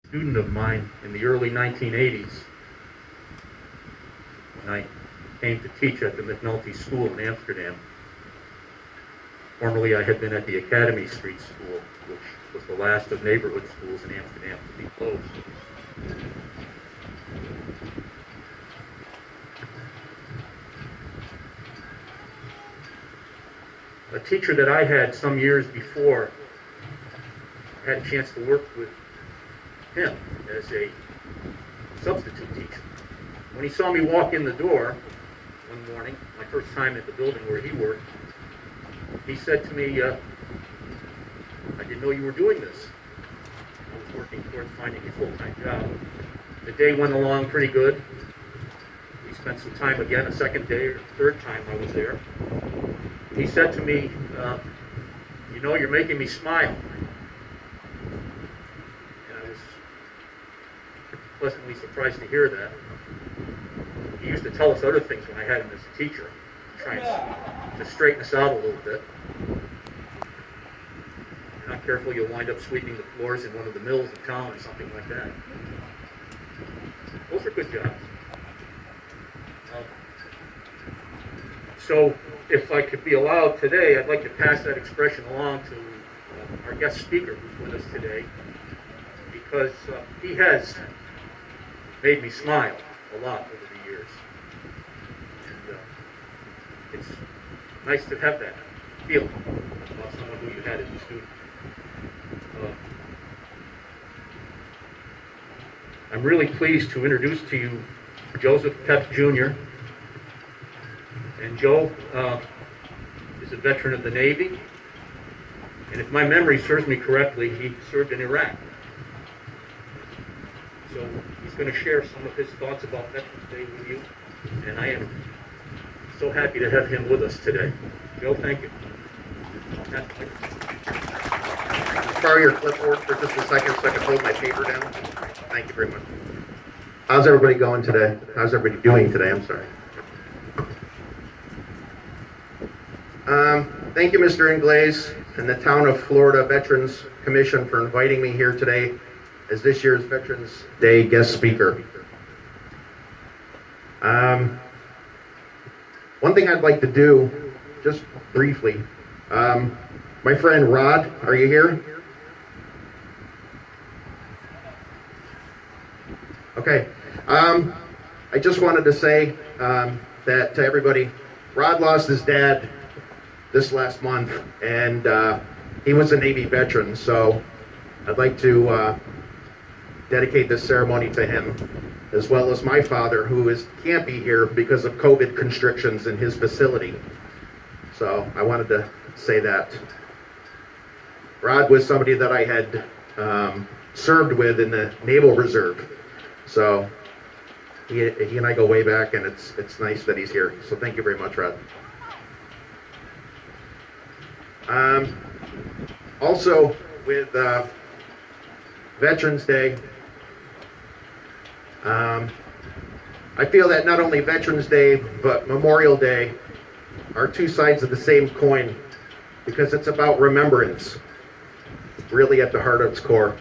Student of mine in the early 1980s when I came to teach at the McNulty School in Amsterdam. Formerly, I had been at the Academy Street School, which was the last of neighborhood schools in Amsterdam to be closed. A teacher that I had some years before, I had a chance to work with him as a substitute teacher. When he saw me walk in the door one morning, my first time at the building where he worked, he said to me, I didn't know you were doing this. I was working towards finding a full-time job. The day went along pretty good. We spent some time again, a second day or third time I was there. He said to me, you know, you're making me smile. And I was pleasantly surprised to hear that. He used to tell us other things when I had him as a teacher, trying to straighten us out a little bit. If you're not careful, you'll wind up sweeping the floors in one of the mills in town or something like that. Those are good jobs. So if I could be allowed today, I'd like to pass that expression along to our guest speaker who's with us today, because he has made me smile a lot over the years. And it's nice to have that feeling about someone who you had as a student. I'm really pleased to introduce to you Joseph Pep Jr. And Joe is a veteran of the Navy, and if my memory serves me correctly, he served in Iraq. So he's going to share some of his thoughts about Veterans Day with you, and I am so happy to have him with us today. Joe, thank you. Borrow your clipboard for just a second so I can hold my paper down. Thank you very much. How's everybody going today? How's everybody doing today? I'm sorry. Thank you, Mr. Ingles, and the Town of Florida Veterans Commission for inviting me here today as this year's Veterans Day guest speaker. One thing I'd like to do, just briefly, my friend Rod, are you here? Okay. I just wanted to say that to everybody, Rod lost his dad this last month, and he was a Navy veteran, so I'd like to dedicate this ceremony to him, as well as my father, who can't be here because of COVID constrictions in his facility. So I wanted to say that. Rod was somebody that I had served with in the Naval Reserve, so he and I go way back, and it's nice that he's here. So thank you very much, Rod. Also, with Veterans Day, I feel that not only Veterans Day, but Memorial Day are two sides of the same coin, because it's about remembrance, really at the heart of its core.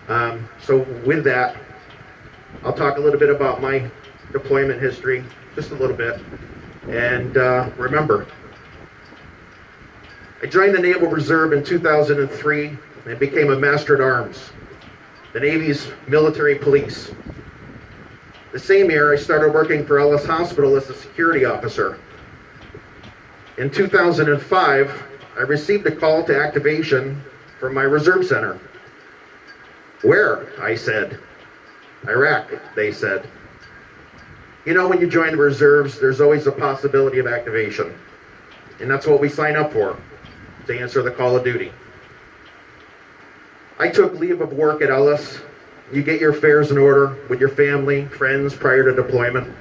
So with that, I'll talk a little bit about my deployment history, just a little bit, and remember. I joined the Naval Reserve in 2003 and became a Master at Arms, the Navy's military police. The same year, I started working for Ellis Hospital as a security officer. In 2005, I received a call to activation from my reserve center. Where? I said. Iraq, they said. You know, when you join the reserves, there's always a possibility of activation. And that's what we sign up for, to answer the call of duty. I took leave of work at Ellis. You get your affairs in order with your family, friends prior to deployment.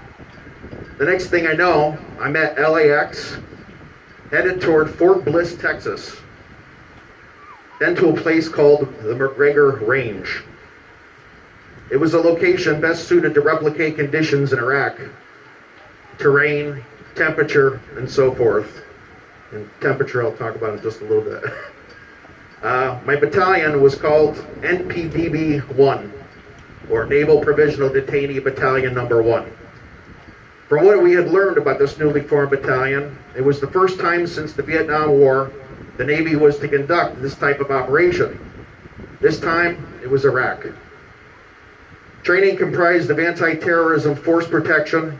The next thing I know, I'm at LAX, headed toward Fort Bliss, Texas, then to a place called the McGregor Range. It was a location best suited to replicate conditions in Iraq, terrain, temperature, and so forth. And temperature I'll talk about in just a little bit. My battalion was called NPDB 1, or Naval Provisional Detainee Battalion Number 1. From what we had learned about this newly formed battalion, it was the first time since the Vietnam War the Navy was to conduct this type of operation. This time, it was Iraq. Training comprised of anti-terrorism force protection,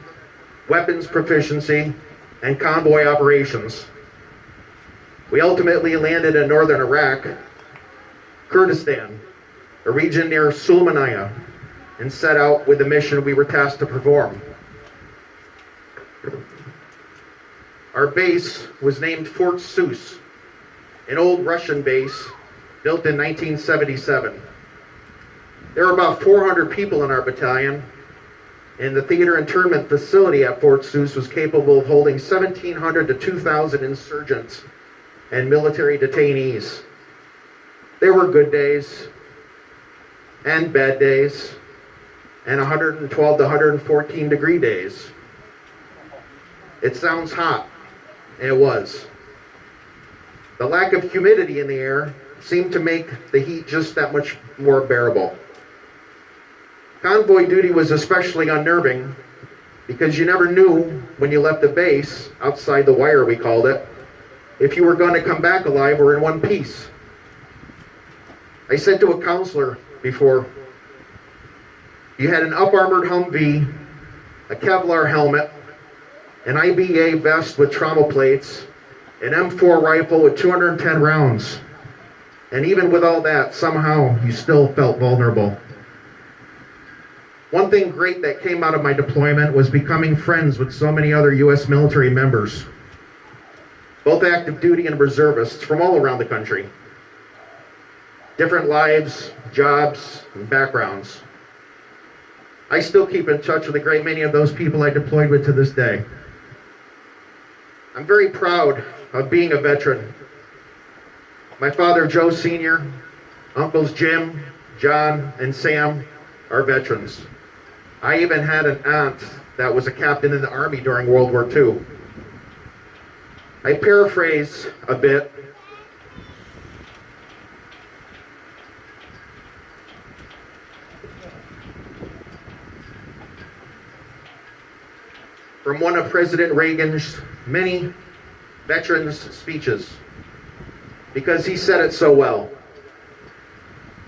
weapons proficiency, and convoy operations. We ultimately landed in northern Iraq, Kurdistan, a region near Sulaymaniyah, and set out with the mission we were tasked to perform. Our base was named Fort Sus, an old Russian base built in 1977. There were about 400 people in our battalion, and the theater internment facility at Fort Sus was capable of holding 1,700 to 2,000 insurgents and military detainees. There were good days and bad days and 112 to 114 degree days. It sounds hot, and it was. The lack of humidity in the air seemed to make the heat just that much more bearable. Convoy duty was especially unnerving because you never knew when you left the base, outside the wire we called it, if you were going to come back alive or in one piece. I said to a counselor before, you had an up-armored Humvee, a Kevlar helmet, an IBA vest with trauma plates, an M4 rifle with 210 rounds. And even with all that, somehow you still felt vulnerable. One thing great that came out of my deployment was becoming friends with so many other U.S. military members, both active duty and reservists from all around the country. Different lives, jobs, and backgrounds. I still keep in touch with a great many of those people I deployed with to this day. I'm very proud of being a veteran. My father, Joe Sr., uncles Jim, John, and Sam are veterans. I even had an aunt that was a captain in the Army during World War II. I paraphrase a bit. From one of President Reagan's many veterans' speeches, because he said it so well.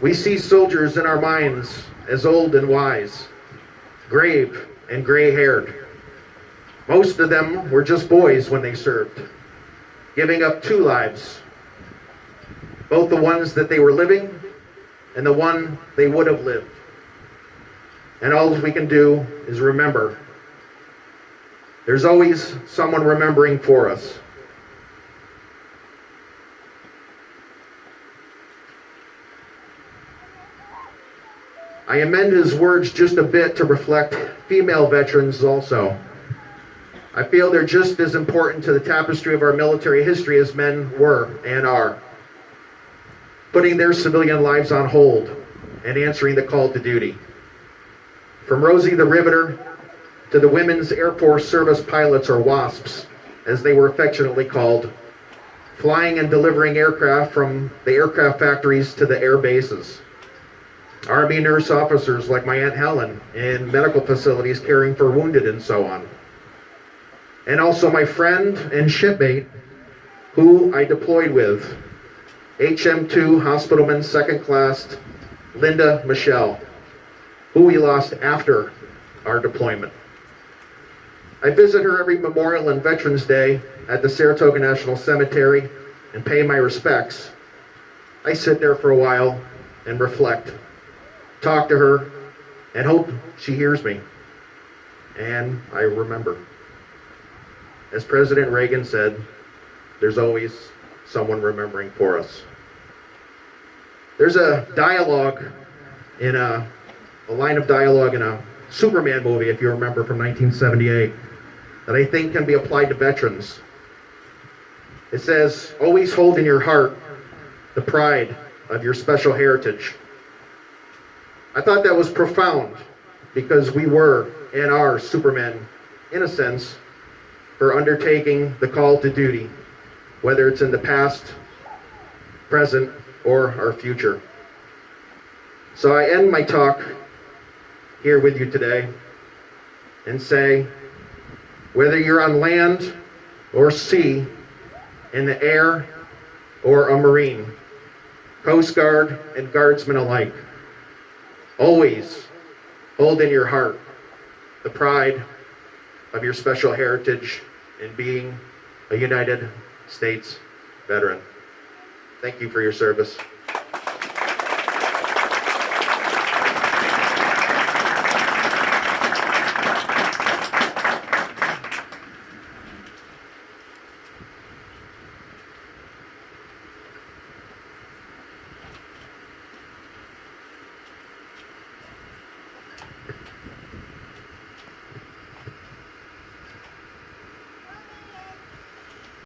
We see soldiers in our minds as old and wise, grave and gray-haired. Most of them were just boys when they served, giving up 2 lives, both the ones that they were living and the one they would have lived. And all we can do is remember. There's always someone remembering for us. I amend his words just a bit to reflect female veterans also. I feel they're just as important to the tapestry of our military history as men were and are, putting their civilian lives on hold and answering the call to duty. From Rosie the Riveter to the Women's Air Force Service Pilots, or WASPs, as they were affectionately called, flying and delivering aircraft from the aircraft factories to the air bases. Army nurse officers like my Aunt Helen in medical facilities caring for wounded and so on. And also my friend and shipmate who I deployed with, HM2 Hospitalman Second Class Linda Michelle, who we lost after our deployment. I visit her every Memorial and Veterans Day at the Saratoga National Cemetery and pay my respects. I sit there for a while and reflect, talk to her, and hope she hears me. And I remember. As President Reagan said, there's always someone remembering for us. There's a dialogue in a line of dialogue in a Superman movie, if you remember, from 1978, that I think can be applied to veterans. It says, always hold in your heart the pride of your special heritage. I thought that was profound because we were and are Supermen, in a sense, for undertaking the call to duty, whether it's in the past, present, or our future. So I end my talk here with you today and say, whether you're on land or sea, in the air or a Marine, Coast Guard and Guardsmen alike, always hold in your heart the pride of your special heritage in being a United States veteran. Thank you for your service.